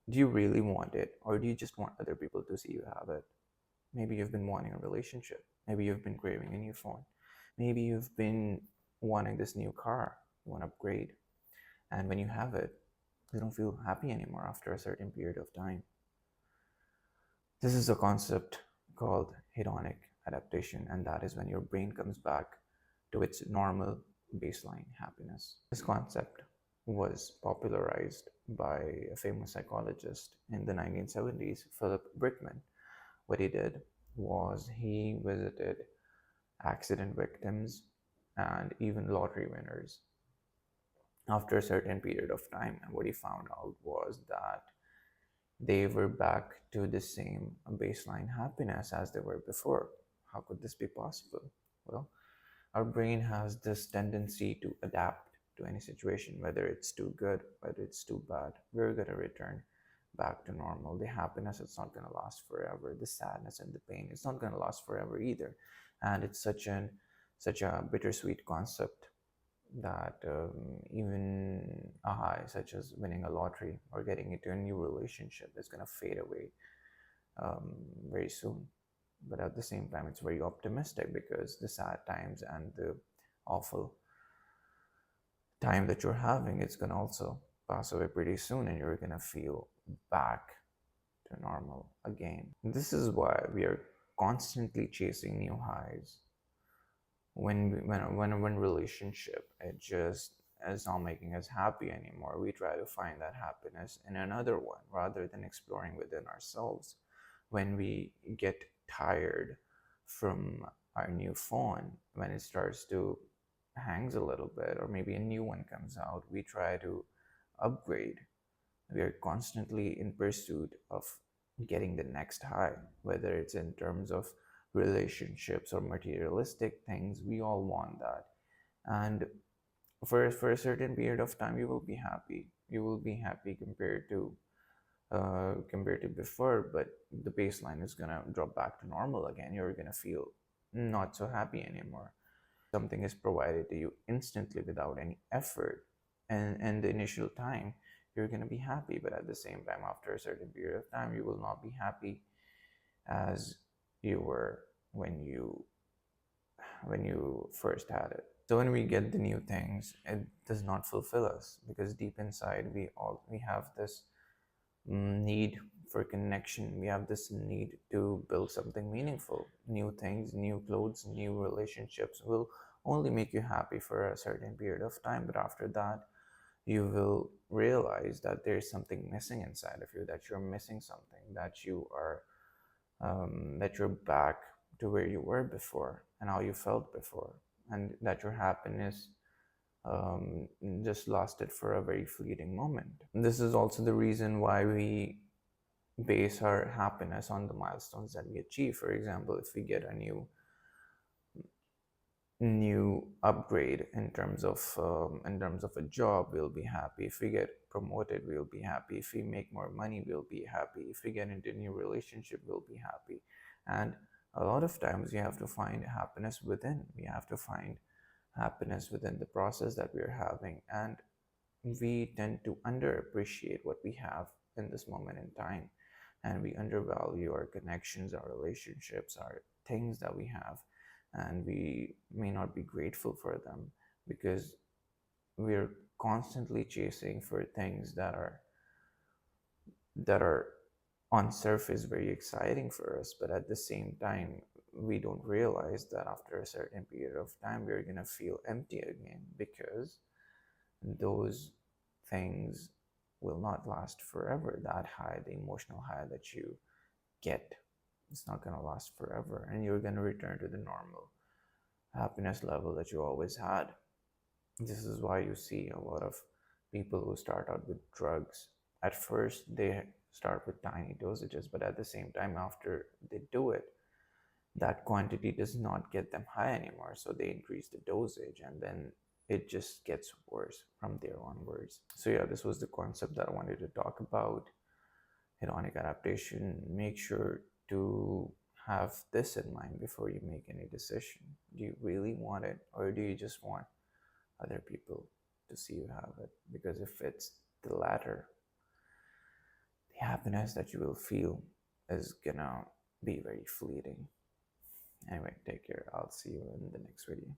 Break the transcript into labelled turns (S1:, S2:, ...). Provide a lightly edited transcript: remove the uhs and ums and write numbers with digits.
S1: Do you really want it, or do you just want other people to see you have it? Maybe you've been wanting a relationship. Maybe you've been craving a new phone. Maybe you've been wanting this new car. You want to upgrade. And when you have it, you don't feel happy anymore after a certain period of time. This is a concept called hedonic adaptation, and that is when your brain comes back to its normal baseline happiness. This concept was popularized by a famous psychologist in the 1970s, Philip Brickman. What he did was he visited accident victims and even lottery winners after a certain period of time. And what he found out was that they were back to the same baseline happiness as they were before. How could this be possible? Well, our brain has this tendency to adapt to any situation, whether it's too good, whether it's too bad. We're going to return back to normal. The happiness, it's not going to last forever. The sadness and the pain, it's not going to last forever either. And it's such a bittersweet concept that even a high such as winning a lottery or getting into a new relationship is going to fade away very soon. But at the same time, it's very optimistic because the sad times and the awful time that you're having, it's going to also pass away pretty soon, and you're going to feel back to normal again. This is why we are constantly chasing new highs. When relationship, it just is not making us happy anymore, we try to find that happiness in another one rather than exploring within ourselves. When we get tired from our new phone, when it starts to hangs a little bit, or maybe a new one comes out, we try to upgrade. We are constantly in pursuit of getting the next high, whether it's in terms of relationships or materialistic things. We all want that. And for a certain period of time, you will be happy. You will be happy compared to before, but the baseline is gonna drop back to normal again. You're gonna feel not so happy anymore. Something is provided to you instantly without any effort, and the initial time you're gonna be happy, but at the same time, after a certain period of time, you will not be happy as you were when you first had it. So when we get the new things, it does not fulfill us because deep inside we have this need for connection. We have this need to build something meaningful. New things, new clothes, new relationships will only make you happy for a certain period of time, but after that you will realize that there's something missing inside of you, that you're missing something, that you're back to where you were before and how you felt before, and that your happiness um, just lasted for a very fleeting moment. This is also the reason why we base our happiness on the milestones that we achieve. For example, if we get a new upgrade in terms of a job, we'll be happy. If we get promoted, we'll be happy. If we make more money, we'll be happy. If we get into a new relationship, we'll be happy. And a lot of times you have to find happiness within. We have to find happiness within the process that we're having, and we tend to underappreciate what we have in this moment in time, and we undervalue our connections, our relationships, our things that we have, and we may not be grateful for them because we're constantly chasing for things that are on surface very exciting for us, but at the same time we don't realize that after a certain period of time we're going to feel empty again because those things will not last forever. That high, the emotional high that you get, it's not going to last forever, and you're going to return to the normal happiness level that you always had. This is why you see a lot of people who start out with drugs. At first they start with tiny dosages, but at the same time, after they do it, that quantity does not get them high anymore, so they increase the dosage, and then it just gets worse from there onwards. So yeah, this was the concept that I wanted to talk about, hedonic adaptation. Make sure to have this in mind before you make any decision. Do you really want it, or do you just want other people to see you have it? Because if it's the latter, the happiness that you will feel is gonna be very fleeting. Anyway, take care. I'll see you in the next video.